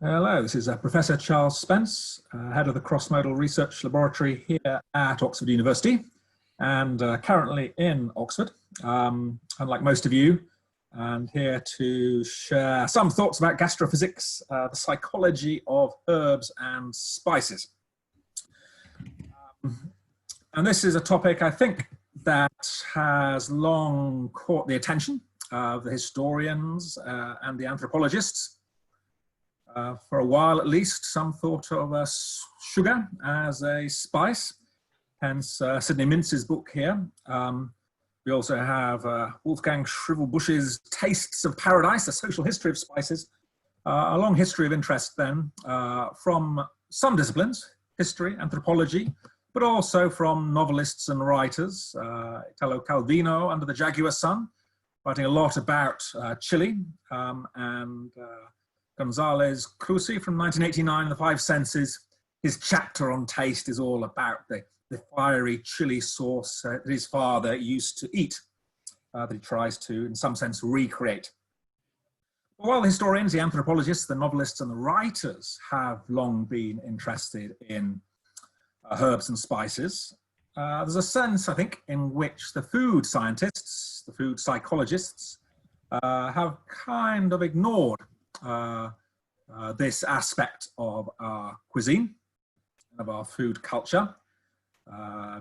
Hello, this is Professor Charles Spence, head of the Cross-Modal Research Laboratory here at Oxford University, and currently in Oxford, unlike most of you, and here to share some thoughts about gastrophysics, the psychology of herbs and spices. And this is a topic, I think, that has long caught the attention of the historians and the anthropologists. For a while, at least, some thought of sugar as a spice, hence Sidney Mintz's book here. We also have Wolfgang Shrivelbusch's Tastes of Paradise, A Social History of Spices, a long history of interest then from some disciplines, history, anthropology, but also from novelists and writers. Italo Calvino, Under the Jaguar Sun, writing a lot about chile, and Gonzalez Cruci from 1989, The Five Senses. His chapter on taste is all about the fiery chili sauce that his father used to eat, that he tries to, in some sense, recreate. But while the historians, the anthropologists, the novelists, and the writers have long been interested in herbs and spices, there's a sense, I think, in which the food scientists, the food psychologists, have kind of ignored this aspect of our cuisine, of our food culture,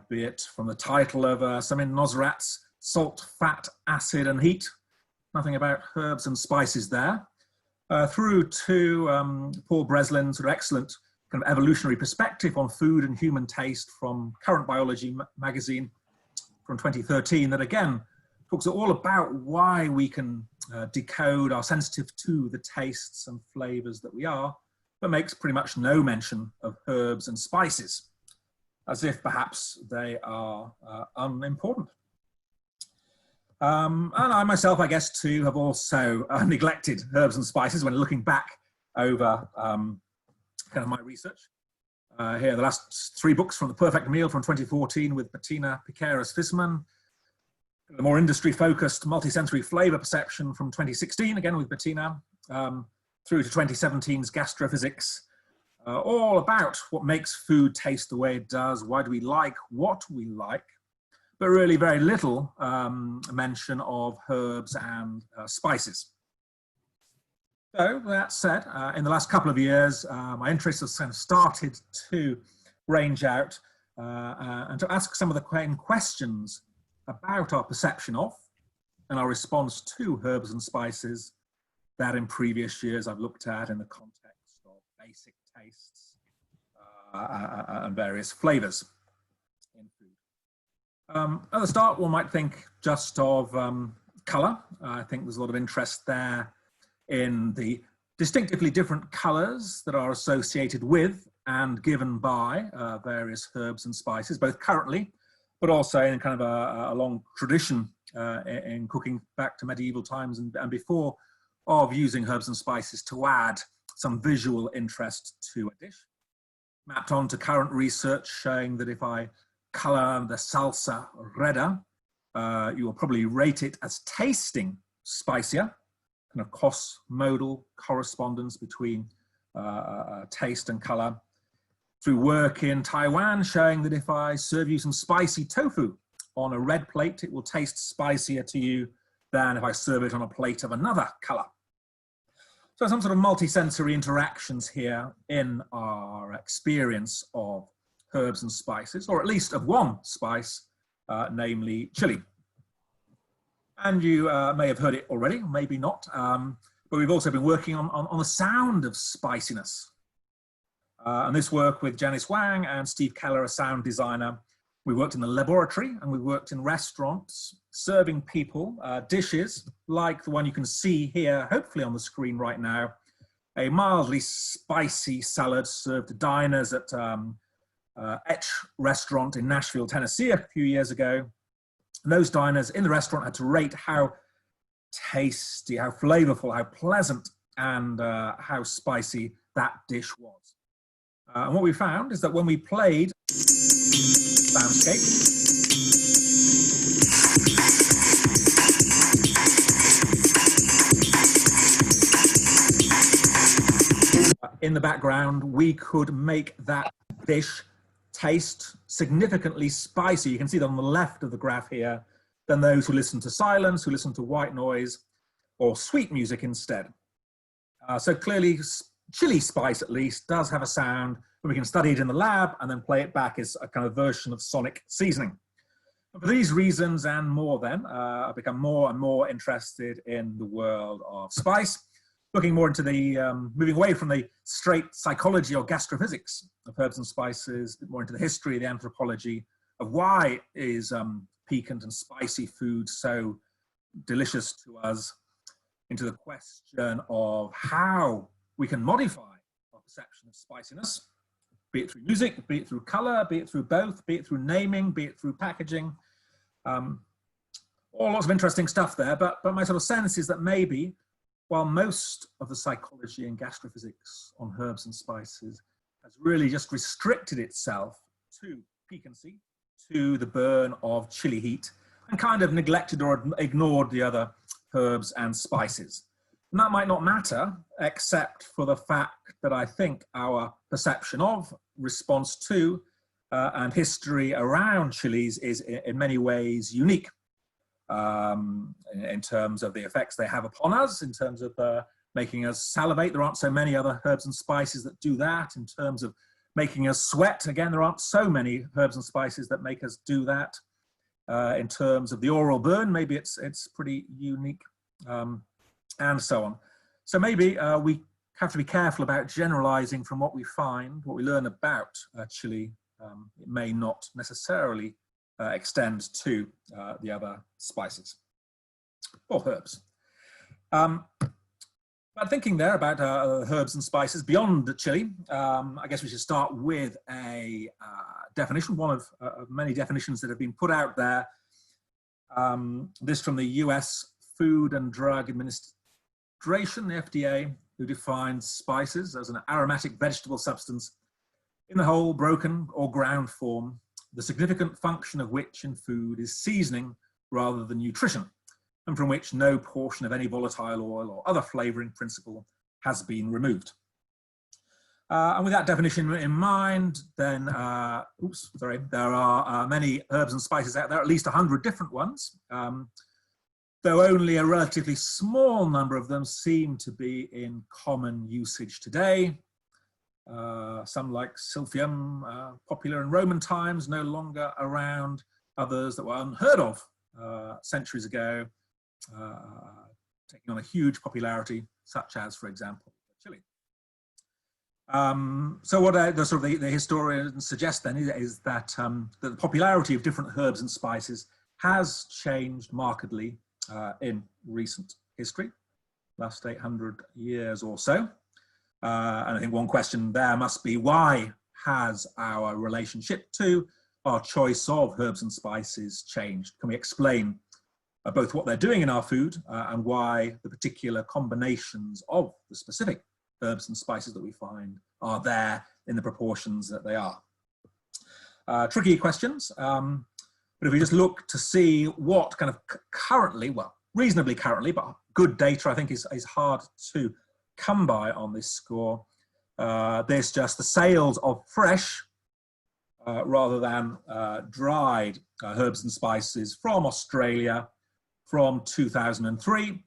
be it from the title of Samin Nosrat's Salt, Fat, Acid and Heat, nothing about herbs and spices there, through to Paul Breslin's sort of excellent kind of evolutionary perspective on food and human taste from Current Biology magazine from 2013, that again talks all about why we can decode, are sensitive to the tastes and flavors that we are, but makes pretty much no mention of herbs and spices, as if perhaps they are unimportant. And I myself, I guess, too, have also neglected herbs and spices when looking back over kind of my research. Here, the last three books from The Perfect Meal from 2014 with Bettina Piqueras-Fisman, the more industry-focused multisensory flavor perception from 2016, again with Bettina, through to 2017's Gastrophysics, all about what makes food taste the way it does, why do we like what we like, but really very little mention of herbs and spices. So that said, in the last couple of years, my interest has kind of started to range out and to ask some of the questions about our perception of and our response to herbs and spices that in previous years I've looked at in the context of basic tastes and various flavors in food. At the start, one might think just of color. I think there's a lot of interest there in the distinctively different colors that are associated with and given by various herbs and spices, both currently, but also in kind of a long tradition in cooking back to medieval times and before, of using herbs and spices to add some visual interest to a dish. Mapped onto current research showing that if I color the salsa redder, you will probably rate it as tasting spicier, kind of cross-modal correspondence between taste and color. Through work in Taiwan showing that if I serve you some spicy tofu on a red plate, it will taste spicier to you than if I serve it on a plate of another color. So some sort of multisensory interactions here in our experience of herbs and spices, or at least of one spice, namely chili. And you may have heard it already, maybe not, but we've also been working on the sound of spiciness. And this work with Janice Wang and Steve Keller, a sound designer. We worked in the laboratory and we worked in restaurants, serving people dishes like the one you can see here, hopefully on the screen right now, a mildly spicy salad served to diners at Etch Restaurant in Nashville, Tennessee a few years ago. And those diners in the restaurant had to rate how tasty, how flavorful, how pleasant, and how spicy that dish was. And what we found is that when we played soundscape, in the background, we could make that dish taste significantly spicy. You can see that on the left of the graph here, than those who listen to silence, who listen to white noise, or sweet music instead. So clearly, chili spice at least does have a sound, and we can study it in the lab and then play it back as a kind of version of sonic seasoning. And for these reasons and more then, I've become more and more interested in the world of spice, looking more into the, moving away from the straight psychology or gastrophysics of herbs and spices, a bit more into the history, the anthropology of why is piquant and spicy food so delicious to us, into the question of how we can modify our perception of spiciness, be it through music, be it through color, be it through both, be it through naming, be it through packaging. All lots of interesting stuff there, but my sort of sense is that maybe while most of the psychology and gastrophysics on herbs and spices has really just restricted itself to piquancy, to the burn of chili heat, and kind of neglected or ignored the other herbs and spices. And that might not matter, except for the fact that I think our perception of, response to, and history around chilies is in many ways unique in terms of the effects they have upon us, in terms of making us salivate. There aren't so many other herbs and spices that do that. In terms of making us sweat, again, there aren't so many herbs and spices that make us do that. In terms of the oral burn, maybe it's pretty unique, and so on. So maybe we have to be careful about generalizing from what we find, what we learn about chili. It may not necessarily extend to the other spices or herbs. But thinking there about herbs and spices beyond the chili, I guess we should start with a definition, one of many definitions that have been put out there. This from the US Food and Drug Administration, the FDA, who defines spices as an aromatic vegetable substance in the whole, broken, or ground form, the significant function of which in food is seasoning rather than nutrition, and from which no portion of any volatile oil or other flavoring principle has been removed. And with that definition in mind, then, there are many herbs and spices out there, at least 100 different ones, though only a relatively small number of them seem to be in common usage today. Some like silphium, popular in Roman times, no longer around. Others that were unheard of centuries ago, taking on a huge popularity, such as, for example, chili. So what the historians suggest then is that the popularity of different herbs and spices has changed markedly in recent history, last 800 years or so. And I think one question there must be, why has our relationship to our choice of herbs and spices changed? Can we explain both what they're doing in our food and why the particular combinations of the specific herbs and spices that we find are there in the proportions that they are? Tricky questions, but if we just look to see what kind of currently, well, reasonably currently, but good data I think is hard to come by on this score. There's just the sales of fresh rather than dried herbs and spices from Australia from 2003,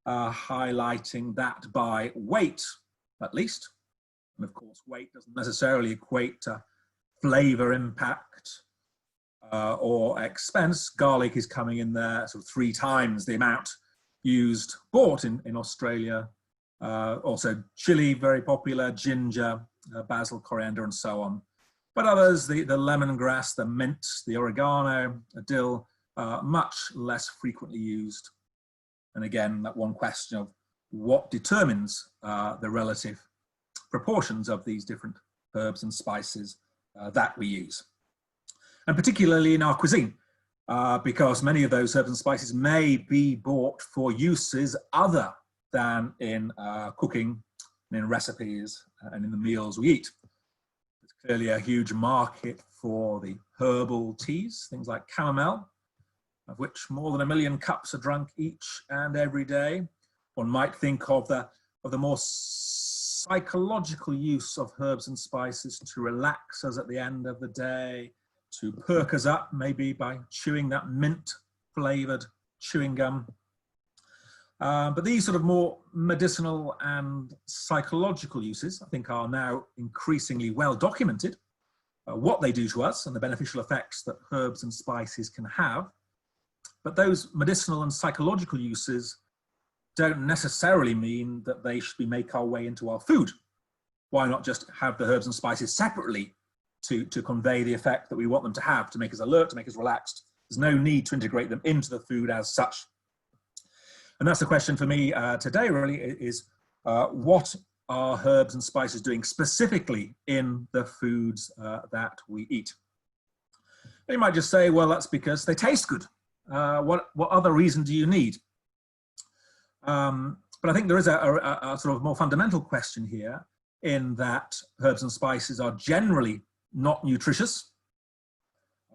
highlighting that by weight, at least. And of course, weight doesn't necessarily equate to flavor impact or expense. Garlic is coming in there sort of 3 times the amount bought in Australia. Also chili, very popular, ginger, basil, coriander, and so on. But others, the lemongrass, the mint, the oregano, dill, much less frequently used. And again, that one question of what determines the relative proportions of these different herbs and spices that we use. And particularly in our cuisine, because many of those herbs and spices may be bought for uses other than in cooking and in recipes and in the meals we eat. There's clearly a huge market for the herbal teas, things like chamomile, of which more than 1 million cups are drunk each and every day. One might think of the more psychological use of herbs and spices to relax us at the end of the day, to perk us up, maybe by chewing that mint flavored chewing gum. But these sort of more medicinal and psychological uses, I think, are now increasingly well documented, what they do to us and the beneficial effects that herbs and spices can have. But those medicinal and psychological uses don't necessarily mean that they should make our way into our food. Why not just have the herbs and spices separately to convey the effect that we want them to have, to make us alert, to make us relaxed? There's no need to integrate them into the food as such. And that's the question for me today, really, is what are herbs and spices doing specifically in the foods that we eat? And you might just say, well, that's because they taste good. What other reason do you need? But I think there is a sort of more fundamental question here, in that herbs and spices are generally not nutritious,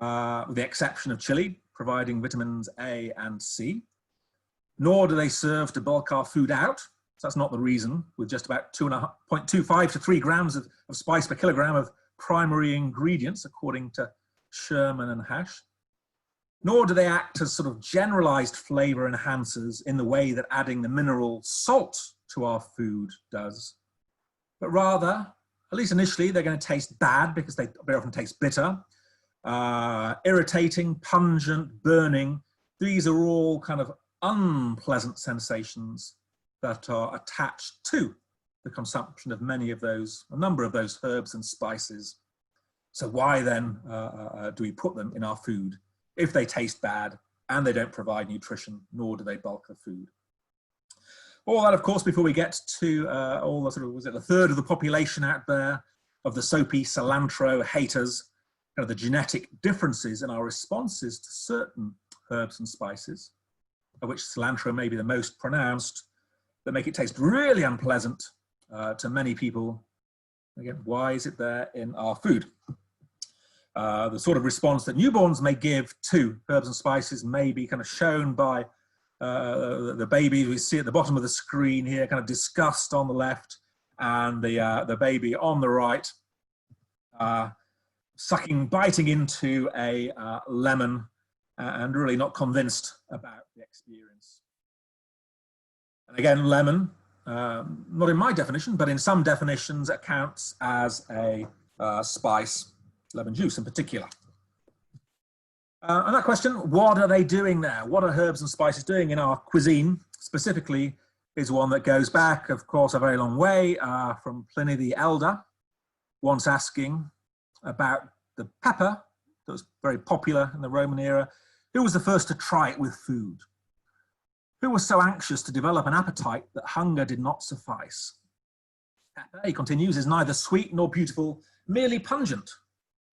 with the exception of chile, providing vitamins A and C. Nor do they serve to bulk our food out. So that's not the reason, with just about 0.25 to 3 grams of spice per kilogram of primary ingredients, according to Sherman and Hash. Nor do they act as sort of generalized flavor enhancers in the way that adding the mineral salt to our food does. But rather, at least initially, they're going to taste bad because they very often taste bitter, irritating, pungent, burning. These are all kind of unpleasant sensations that are attached to the consumption of many of those, a number of those herbs and spices. So why then do we put them in our food if they taste bad and they don't provide nutrition, nor do they bulk the food? All that, of course, before we get to all the sort of, was it a third of the population out there of the soapy cilantro haters, kind of the genetic differences in our responses to certain herbs and spices, of which cilantro may be the most pronounced, that make it taste really unpleasant to many people. Again, why is it there in our food? The sort of response that newborns may give to herbs and spices may be kind of shown by the baby we see at the bottom of the screen here, kind of disgust on the left, and the baby on the right, biting into a lemon and really not convinced about the experience. And again, lemon, not in my definition, but in some definitions, accounts as a spice, lemon juice in particular. And that question, what are they doing there? What are herbs and spices doing in our cuisine specifically, is one that goes back, of course, a very long way, from Pliny the Elder, once asking about the pepper that was very popular in the Roman era. Who was the first to try it with food? Who was so anxious to develop an appetite that hunger did not suffice? Pepper, he continues, is neither sweet nor beautiful, merely pungent.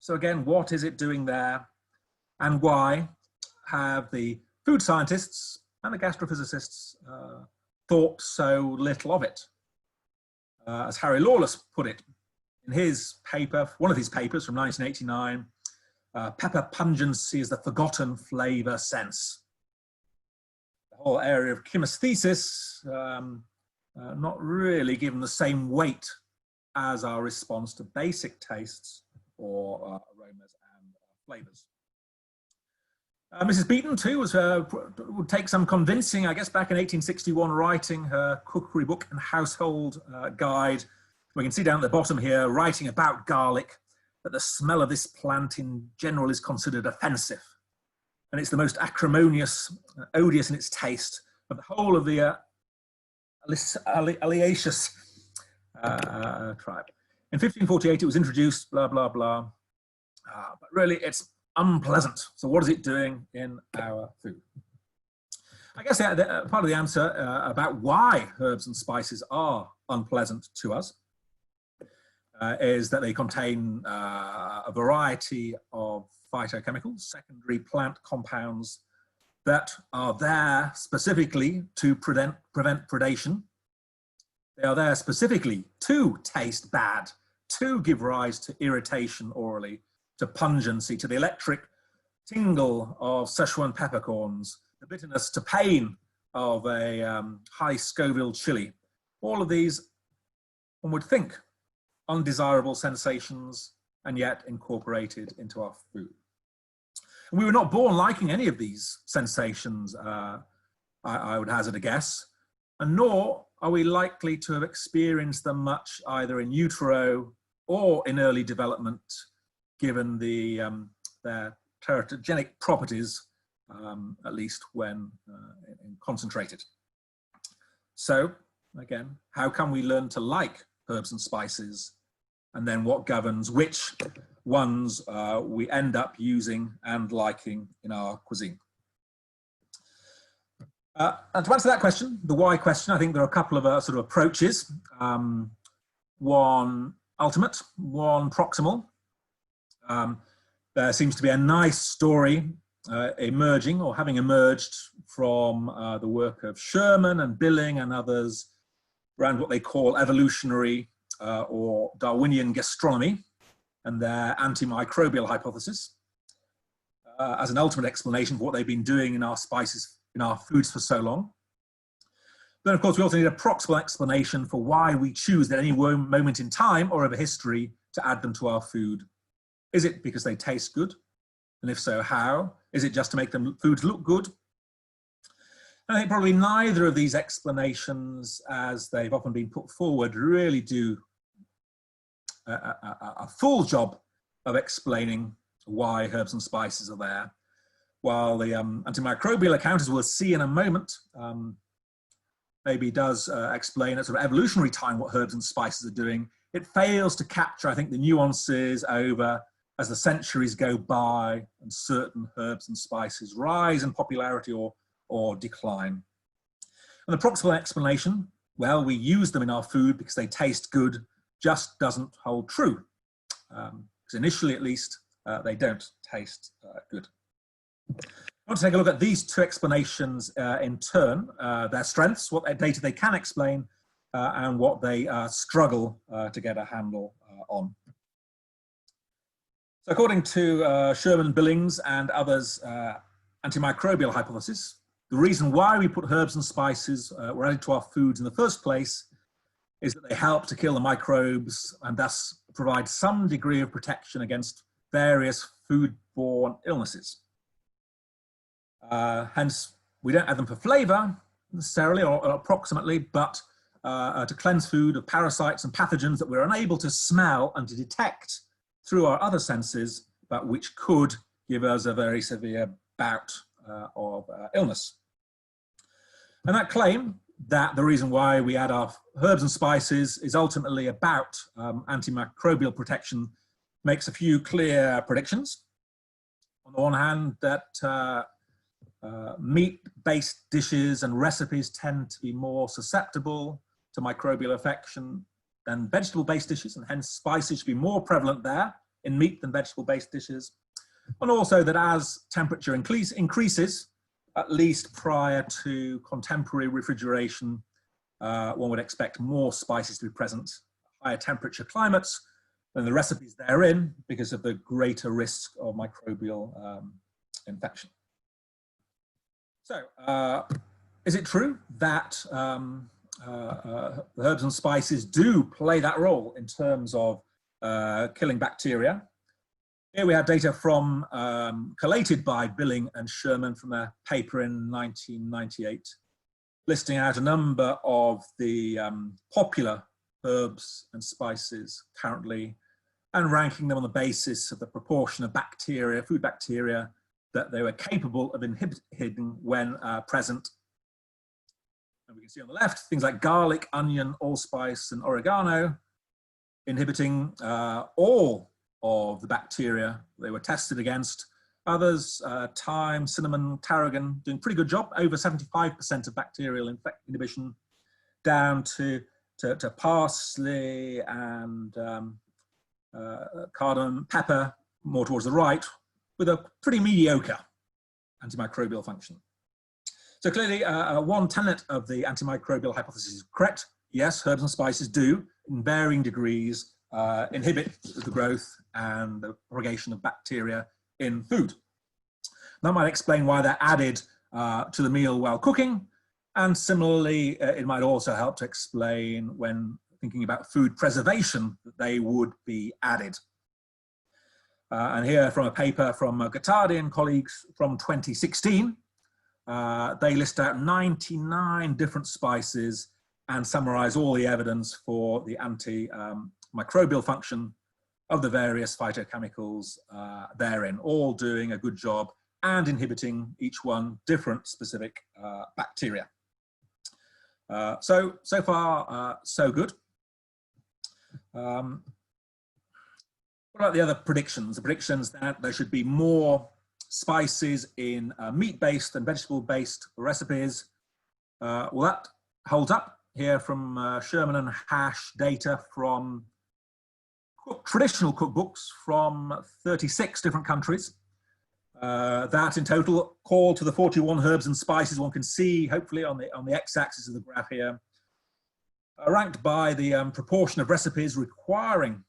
So again, what is it doing there? And why have the food scientists and the gastrophysicists thought so little of it? As Harry Lawless put it in his paper, one of his papers from 1989, pepper pungency is the forgotten flavor sense. The whole area of chemesthesis not really given the same weight as our response to basic tastes or aromas and flavors. Mrs. Beeton, too, would take some convincing, I guess, back in 1861, writing her cookery book and household guide. We can see down at the bottom here, writing about garlic, that the smell of this plant in general is considered offensive. And it's the most acrimonious, odious in its taste of the whole of the Alliaceous tribe. In 1548, it was introduced, blah, blah, blah. But really, it's unpleasant. So what is it doing in our food? I guess part of the answer about why herbs and spices are unpleasant to us is that they contain a variety of phytochemicals, secondary plant compounds that are there specifically to prevent predation. They are there specifically to taste bad, to give rise to irritation orally, to pungency, to the electric tingle of Szechuan peppercorns, the bitterness to pain of a high Scoville chili. All of these one would think, undesirable sensations and yet incorporated into our food. And we were not born liking any of these sensations, I would hazard a guess, and nor are we likely to have experienced them much either in utero or in early development, given their teratogenic properties, at least when concentrated. So, again, how can we learn to like herbs and spices, and then what governs which ones we end up using and liking in our cuisine? And to answer that question, the why question, I think there are a couple of sort of approaches. One ultimate, one proximal. There seems to be a nice story emerging or having emerged from the work of Sherman and Billing and others around what they call evolutionary or Darwinian gastronomy and their antimicrobial hypothesis as an ultimate explanation for what they've been doing in our spices, in our foods for so long. Then, of course, we also need a proximal explanation for why we choose at any moment in time or over history to add them to our food. Is it because they taste good? And if so, how? Is it just to make them foods look good? And I think probably neither of these explanations, as they've often been put forward, really do a full job of explaining why herbs and spices are there. While the antimicrobial account, as we'll see in a moment, maybe does explain at sort of evolutionary time what herbs and spices are doing, it fails to capture, I think, the nuances over as the centuries go by and certain herbs and spices rise in popularity or decline. And the proximal explanation, well, we use them in our food because they taste good, just doesn't hold true. Because initially, at least, they don't taste good. I want to take a look at these two explanations in turn, their strengths, what data they can explain, and what they struggle to get a handle on. So according to Sherman Billing's and others' antimicrobial hypothesis, the reason why we put herbs and spices were added to our foods in the first place is that they help to kill the microbes and thus provide some degree of protection against various foodborne illnesses. Hence, we don't add them for flavour necessarily or approximately, but to cleanse food of parasites and pathogens that we're unable to smell and to detect through our other senses, but which could give us a very severe bout of illness. And that claim that the reason why we add our herbs and spices is ultimately about antimicrobial protection makes a few clear predictions. On the one hand, that meat-based dishes and recipes tend to be more susceptible to microbial infection than vegetable-based dishes, and hence spices should be more prevalent there in meat than vegetable-based dishes. And also that as temperature increases, at least prior to contemporary refrigeration, one would expect more spices to be present, higher temperature climates than the recipes therein because of the greater risk of microbial infection. So, is it true that herbs and spices do play that role in terms of killing bacteria? Here we have data from collated by Billing and Sherman from a paper in 1998, listing out a number of the popular herbs and spices currently and ranking them on the basis of the proportion of bacteria, food bacteria, that they were capable of inhibiting when present. And we can see on the left things like garlic, onion, allspice, and oregano inhibiting all of the bacteria they were tested against. Others, thyme, cinnamon, tarragon, doing a pretty good job, over 75% of bacterial inhibition, down to parsley and cardamom, pepper, more towards the right, with a pretty mediocre antimicrobial function. So clearly, one tenet of the antimicrobial hypothesis is correct. Yes, herbs and spices do, in varying degrees, inhibit the growth and the propagation of bacteria in food. That might explain why they're added to the meal while cooking. And similarly, it might also help to explain when thinking about food preservation, that they would be added. And here from a paper from Gottardi and colleagues from 2016, they list out 99 different spices and summarize all the evidence for the antimicrobial function of the various phytochemicals therein, all doing a good job and inhibiting each one different specific bacteria. So far, so good. What about the other predictions? The predictions that there should be more spices in meat-based and vegetable-based recipes. Well, that holds up here from Sherman and Hash data from traditional cookbooks from 36 different countries. That in total call to the 41 herbs and spices one can see, hopefully, on the x-axis of the graph here, ranked by the proportion of recipes requiring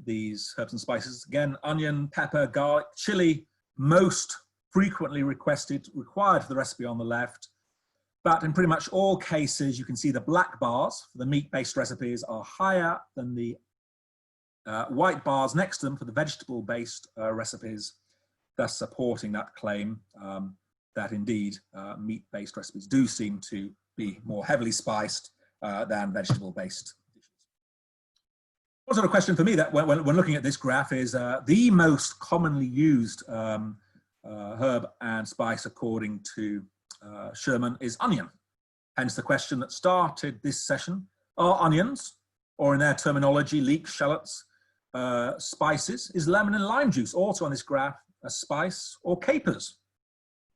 these herbs and spices. Again, onion, pepper, garlic, chili, most frequently required for the recipe on the left. But in pretty much all cases, you can see the black bars for the meat-based recipes are higher than the white bars next to them for the vegetable-based recipes, thus supporting that claim that indeed meat-based recipes do seem to be more heavily spiced than vegetable-based dishes. One sort of question for me that when looking at this graph is the most commonly used herb and spice according to Sherman is onion. Hence the question that started this session: are onions, or in their terminology, leeks, shallots, spices? Is lemon and lime juice also on this graph a spice, or capers?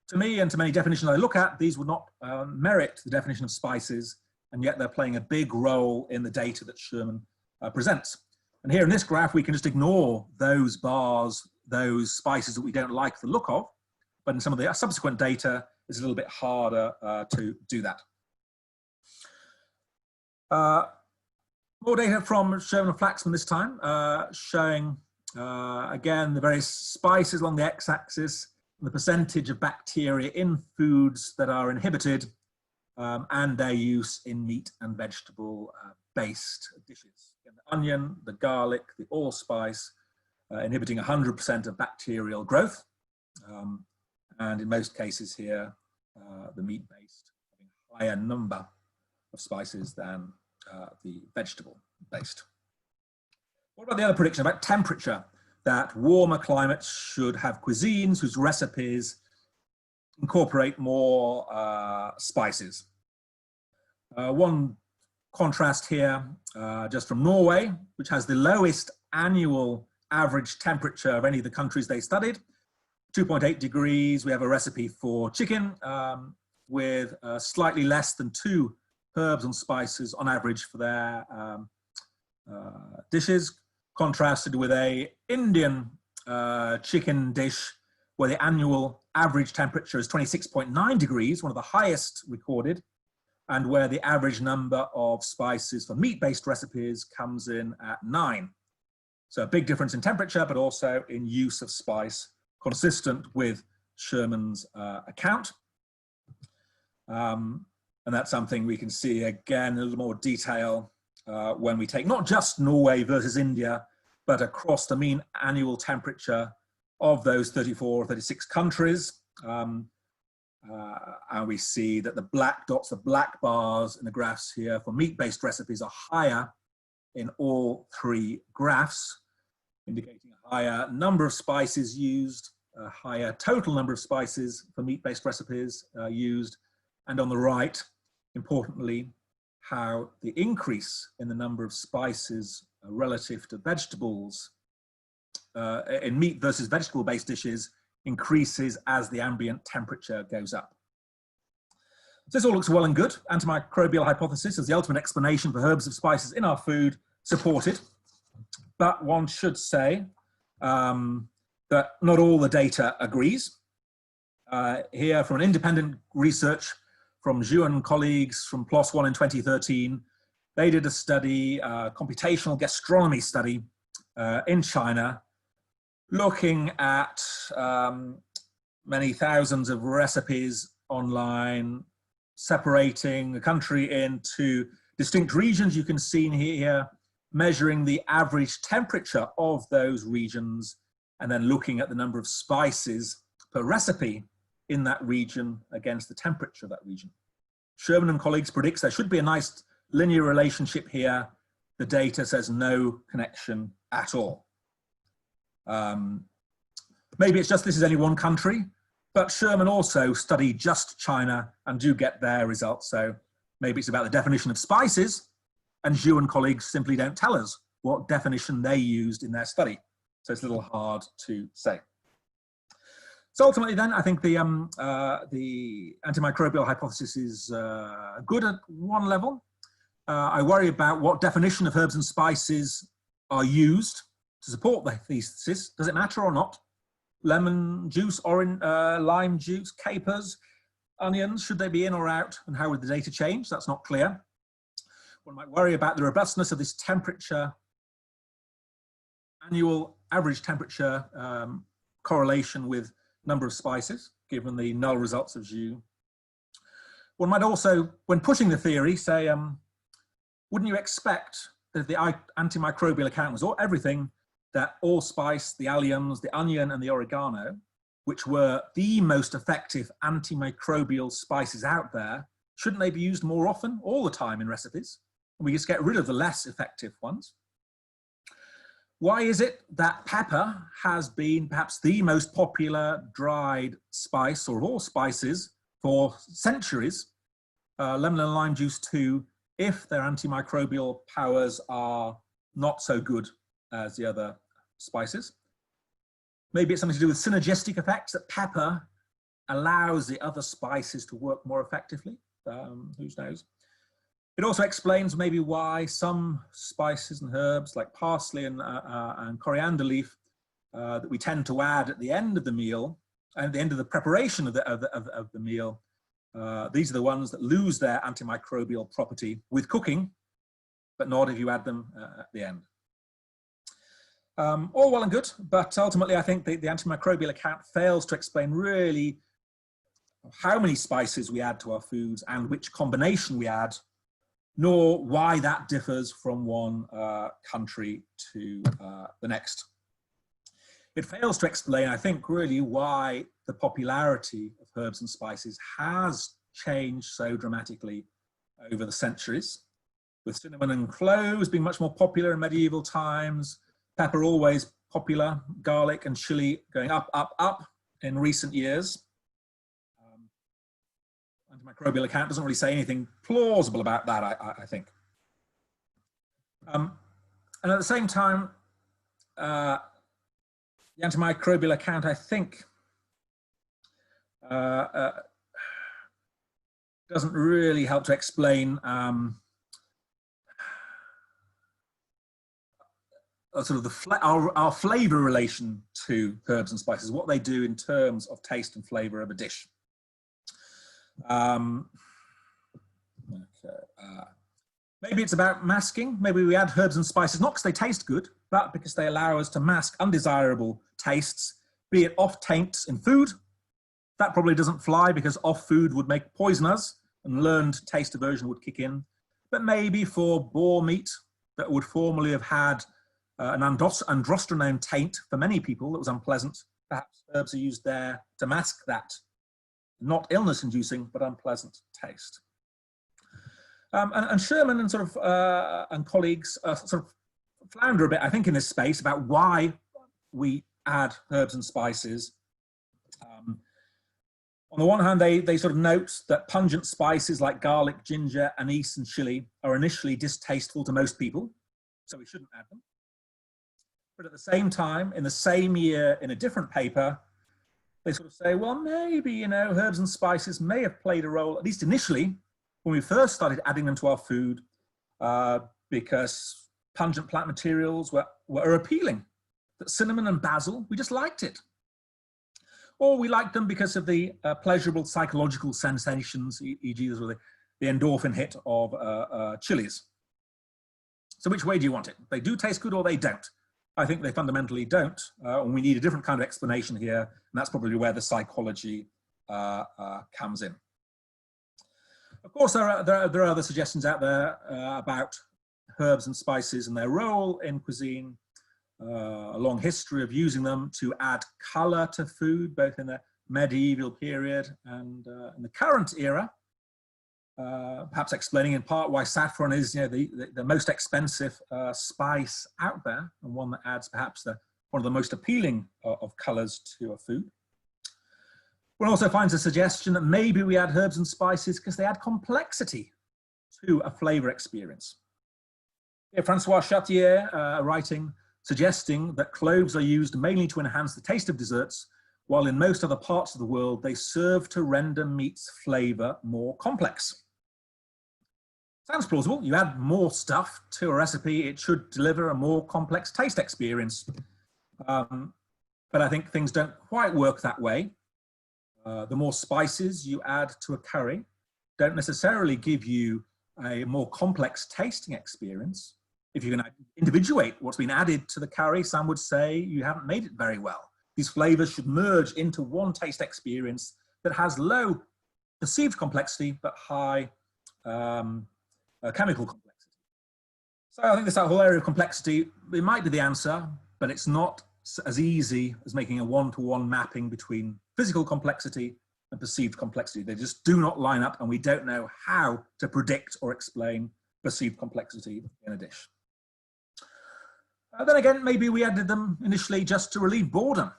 To me, and to many definitions I look at, these would not merit the definition of spices, and yet they're playing a big role in the data that Sherman presents. And here in this graph, we can just ignore those bars, those spices that we don't like the look of, but in some of the subsequent data, it's a little bit harder to do that. More data from Sherman Flaxman this time, showing again the various spices along the x-axis, the percentage of bacteria in foods that are inhibited, and their use in meat and vegetable based dishes. Again, the onion, the garlic, the allspice, inhibiting 100% of bacterial growth, and in most cases here, the meat-based having a higher number of spices than the vegetable-based. What about the other prediction about temperature? That warmer climates should have cuisines whose recipes incorporate more spices. One contrast here, just from Norway, which has the lowest annual average temperature of any of the countries they studied, 2.8 degrees. We have a recipe for chicken with slightly less than 2 herbs and spices on average for their dishes, contrasted with a Indian chicken dish where the annual average temperature is 26.9 degrees, one of the highest recorded, and where the average number of spices for meat-based recipes comes in at 9. So a big difference in temperature, but also in use of spice, consistent with Sherman's account. And that's something we can see again in a little more detail when we take not just Norway versus India, but across the mean annual temperature of those 34 or 36 countries. And we see that the black dots, the black bars in the graphs here for meat-based recipes are higher in all 3 graphs, indicating a higher number of spices used, a higher total number of spices for meat-based recipes used, and on the right, importantly, how the increase in the number of spices relative to vegetables in meat versus vegetable-based dishes increases as the ambient temperature goes up. So this all looks well and good. Antimicrobial hypothesis as the ultimate explanation for herbs and spices in our food supported. But one should say that not all the data agrees. Here from an independent research from Zhu and colleagues from PLOS One in 2013, they did a study, computational gastronomy study in China, looking at many thousands of recipes online, separating the country into distinct regions you can see here, measuring the average temperature of those regions, and then looking at the number of spices per recipe in that region against the temperature of that region. Sherman and colleagues predicts there should be a nice linear relationship here. The data says no connection at all. Maybe it's just this is only one country, but Sherman also studied just China and do get their results. So maybe it's about the definition of spices, and Zhu and colleagues simply don't tell us what definition they used in their study. So it's a little hard to say. So ultimately then, I think the antimicrobial hypothesis is good at one level. I worry about what definition of herbs and spices are used to support the thesis. Does it matter or not? Lemon juice, orange, lime juice, capers, onions, should they be in or out? And how would the data change? That's not clear. One might worry about the robustness of this temperature, annual average temperature correlation with number of spices, given the null results of Zhu. One might also, when pushing the theory, say, wouldn't you expect that the antimicrobial account was everything, that allspice, the alliums, the onion, and the oregano, which were the most effective antimicrobial spices out there, shouldn't they be used more often, all the time in recipes? And we just get rid of the less effective ones. Why is it that pepper has been perhaps the most popular dried spice, or of all spices, for centuries? Lemon and lime juice too, if their antimicrobial powers are not so good as the other spices. Maybe it's something to do with synergistic effects, that pepper allows the other spices to work more effectively. Who knows? It also explains maybe why some spices and herbs like parsley and coriander leaf that we tend to add at the end of the meal, and at the end of the preparation of the meal, these are the ones that lose their antimicrobial property with cooking, but not if you add them at the end. All well and good, but ultimately I think the antimicrobial account fails to explain really how many spices we add to our foods and which combination we add, nor why that differs from one country to the next. It fails to explain, I think, really why the popularity of herbs and spices has changed so dramatically over the centuries, with cinnamon and cloves being much more popular in medieval times, pepper always popular, garlic and chili going up, up, up in recent years. Antimicrobial account doesn't really say anything plausible about that, I think. And at the same time, the antimicrobial account, I think, doesn't really help to explain sort of our flavour relation to herbs and spices, what they do in terms of taste and flavour of a dish. Maybe it's about masking. Maybe we add herbs and spices, not because they taste good, but because they allow us to mask undesirable tastes, be it off taints in food. That probably doesn't fly because off food would make poison us and learned taste aversion would kick in. But maybe for boar meat that would formerly have had an androstenone taint for many people that was unpleasant, perhaps herbs are used there to mask that, not illness-inducing, but unpleasant taste. And Sherman and and colleagues sort of flounder a bit, I think, in this space about why we add herbs and spices. On the one hand, they sort of note that pungent spices like garlic, ginger, anise, and chili are initially distasteful to most people, so we shouldn't add them. But at the same time, in the same year, in a different paper, they sort of say, well, maybe, you know, herbs and spices may have played a role, at least initially, when we first started adding them to our food, because pungent plant materials were appealing. That cinnamon and basil, we just liked it. Or we liked them because of the pleasurable psychological sensations, e.g. the endorphin hit of chilies. So which way do you want it? They do taste good or they don't? I think they fundamentally don't, and we need a different kind of explanation here, and that's probably where the psychology comes in. Of course, there are other suggestions out there about herbs and spices and their role in cuisine, a long history of using them to add colour to food, both in the medieval period and in the current era, perhaps explaining in part why saffron is, you know, the most expensive spice out there, and one that adds perhaps one of the most appealing of colours to a food. One also finds a suggestion that maybe we add herbs and spices because they add complexity to a flavour experience. Here, Francois Chartier writing, suggesting that cloves are used mainly to enhance the taste of desserts, while in most other parts of the world, they serve to render meat's flavour more complex. Sounds plausible. You add more stuff to a recipe, it should deliver a more complex taste experience. But I think things don't quite work that way. The more spices you add to a curry don't necessarily give you a more complex tasting experience. If you can individuate what's been added to the curry, some would say you haven't made it very well. These flavors should merge into one taste experience that has low perceived complexity, but high chemical complexity. So I think this whole area of complexity, it might be the answer, but it's not as easy as making a one-to-one mapping between physical complexity and perceived complexity. They just do not line up, and we don't know how to predict or explain perceived complexity in a dish. Then again, maybe we added them initially just to relieve boredom.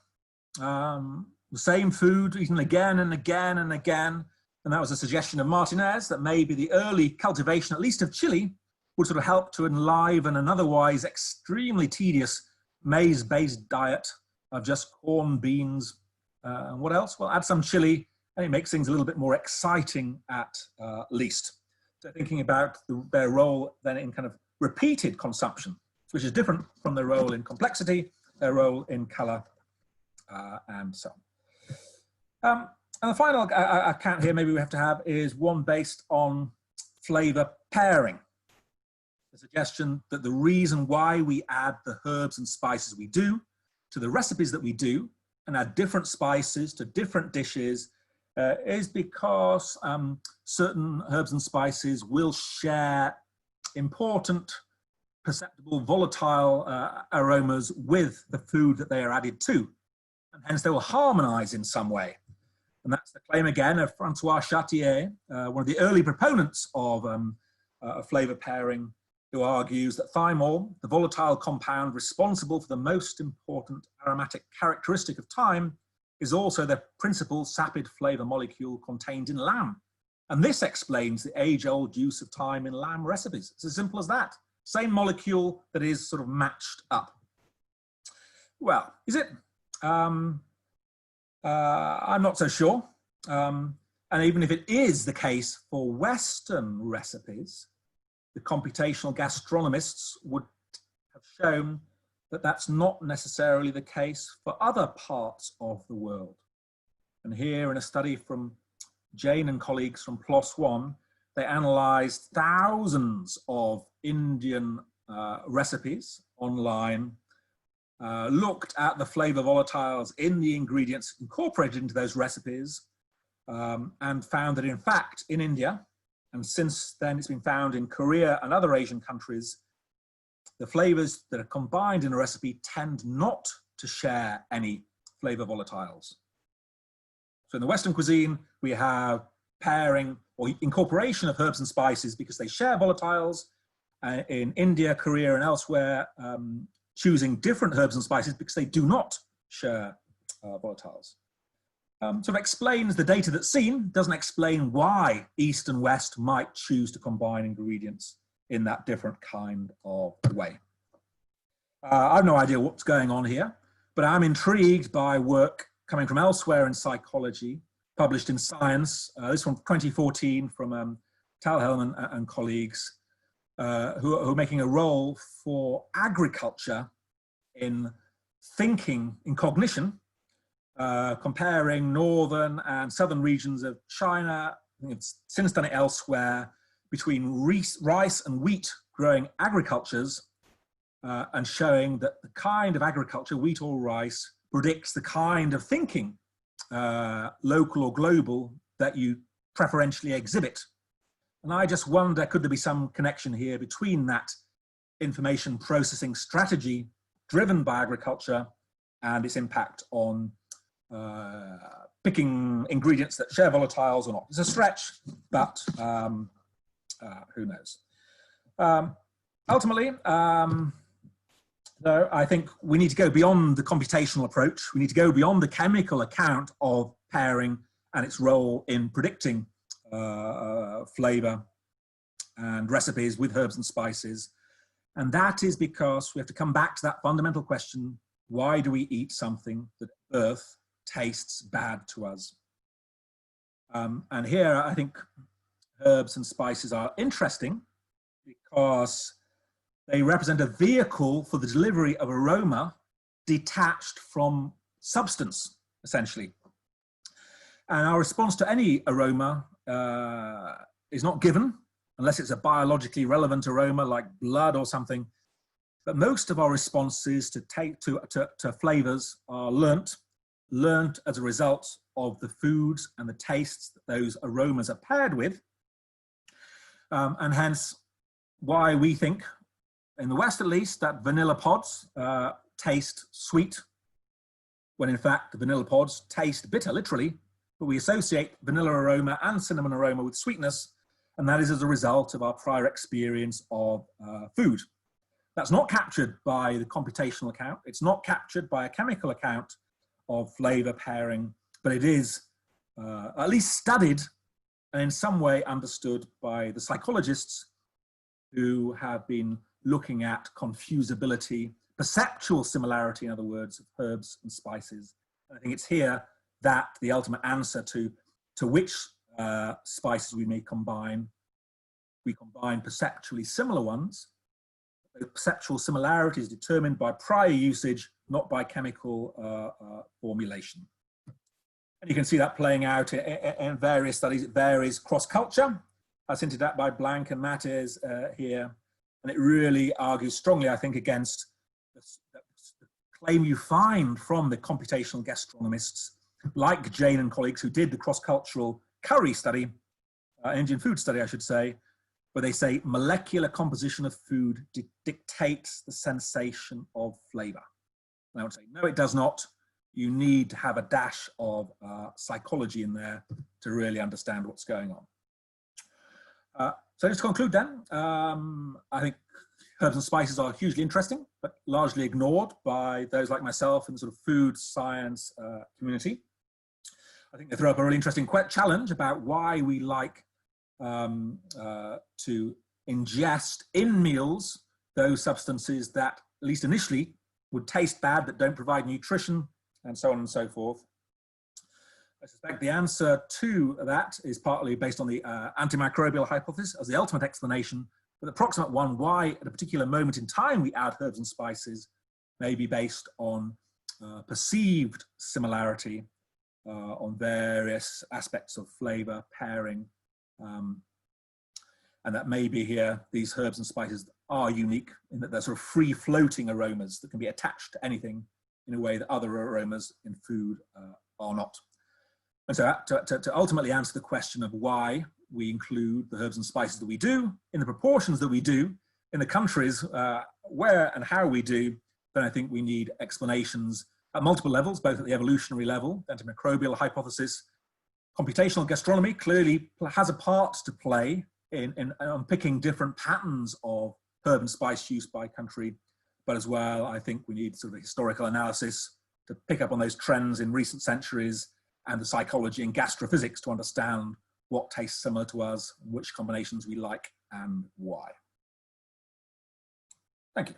The same food eaten again and again and again, and that was a suggestion of Martinez, that maybe the early cultivation, at least of chili, would sort of help to enliven an otherwise extremely tedious maize-based diet of just corn, beans, and what else? Well, add some chili, and it makes things a little bit more exciting at least. So thinking about their role then in kind of repeated consumption, which is different from their role in complexity, their role in colour, and so on. And the final account here maybe we have to have is one based on flavour pairing. The suggestion that the reason why we add the herbs and spices we do to the recipes that we do, and add different spices to different dishes, is because certain herbs and spices will share important, perceptible, volatile aromas with the food that they are added to, and hence they will harmonize in some way. And that's the claim again of Francois Chartier, one of the early proponents of flavor pairing, who argues that thymol, the volatile compound responsible for the most important aromatic characteristic of thyme, is also the principal sapid flavor molecule contained in lamb. And this explains the age-old use of thyme in lamb recipes. It's as simple as that. Same molecule that is sort of matched up. Well, is it? I'm not so sure. And even if it is the case for Western recipes, the computational gastronomists would have shown that that's not necessarily the case for other parts of the world. And here in a study from Jane and colleagues from PLOS One, they analysed thousands of Indian recipes online, looked at the flavour volatiles in the ingredients incorporated into those recipes, and found that in fact in India, and since then it's been found in Korea and other Asian countries, the flavours that are combined in a recipe tend not to share any flavour volatiles. So in the Western cuisine, we have pairing or incorporation of herbs and spices because they share volatiles. In India, Korea, and elsewhere, choosing different herbs and spices because they do not share volatiles. Sort of explains the data that's seen, doesn't explain why East and West might choose to combine ingredients in that different kind of way. I have no idea what's going on here, but I'm intrigued by work coming from elsewhere in psychology, published in Science, this from 2014 from Talhelm and colleagues, who are making a role for agriculture in thinking, in cognition, comparing northern and southern regions of China. I think it's since done it elsewhere, between rice and wheat growing agricultures, and showing that the kind of agriculture, wheat or rice, predicts the kind of thinking, local or global, that you preferentially exhibit. And I just wonder, could there be some connection here between that information processing strategy driven by agriculture and its impact on picking ingredients that share volatiles or not? It's a stretch, but who knows? Ultimately, though, I think we need to go beyond the computational approach. We need to go beyond the chemical account of pairing and its role in predicting flavour and recipes with herbs and spices. And that is because we have to come back to that fundamental question: why do we eat something that at birth tastes bad to us? And here I think herbs and spices are interesting because they represent a vehicle for the delivery of aroma detached from substance, essentially. And our response to any aroma is not given, unless it's a biologically relevant aroma like blood or something. But most of our responses to flavors are learnt as a result of the foods and the tastes that those aromas are paired with. And hence why we think, in the West at least, that vanilla pods taste sweet, when in fact the vanilla pods taste bitter, literally, but we associate vanilla aroma and cinnamon aroma with sweetness, and that is as a result of our prior experience of food. That's not captured by the computational account, it's not captured by a chemical account of flavor pairing, but it is at least studied and in some way understood by the psychologists who have been looking at confusability, perceptual similarity, in other words, of herbs and spices. And I think it's here that the ultimate answer to which spices we may combine, we combine perceptually similar ones. The perceptual similarity is determined by prior usage, not by chemical formulation. And you can see that playing out in various studies. It varies cross-culture, as hinted at by Blank and Mattes here. And it really argues strongly, I think, against the claim you find from the computational gastronomists, like Jane and colleagues, who did the cross-cultural curry study, Indian food study, I should say, where they say molecular composition of food dictates the sensation of flavor. And I would say, no, it does not. You need to have a dash of psychology in there to really understand what's going on. So just to conclude then, I think herbs and spices are hugely interesting, but largely ignored by those like myself in the sort of food science community. I think they throw up a really interesting challenge about why we like to ingest in meals those substances that, at least initially, would taste bad, that don't provide nutrition, and so on and so forth. I suspect the answer to that is partly based on the antimicrobial hypothesis as the ultimate explanation, but the proximate one, why at a particular moment in time we add herbs and spices, may be based on perceived similarity on various aspects of flavor, pairing, and that maybe here these herbs and spices are unique in that they're sort of free-floating aromas that can be attached to anything in a way that other aromas in food are not. And so to ultimately answer the question of why we include the herbs and spices that we do, in the proportions that we do, in the countries where and how we do, then I think we need explanations at multiple levels, both at the evolutionary level, the antimicrobial hypothesis. Computational gastronomy clearly has a part to play in unpicking different patterns of herb and spice use by country, but as well, I think we need sort of a historical analysis to pick up on those trends in recent centuries and the psychology and gastrophysics to understand what tastes similar to us, which combinations we like and why. Thank you.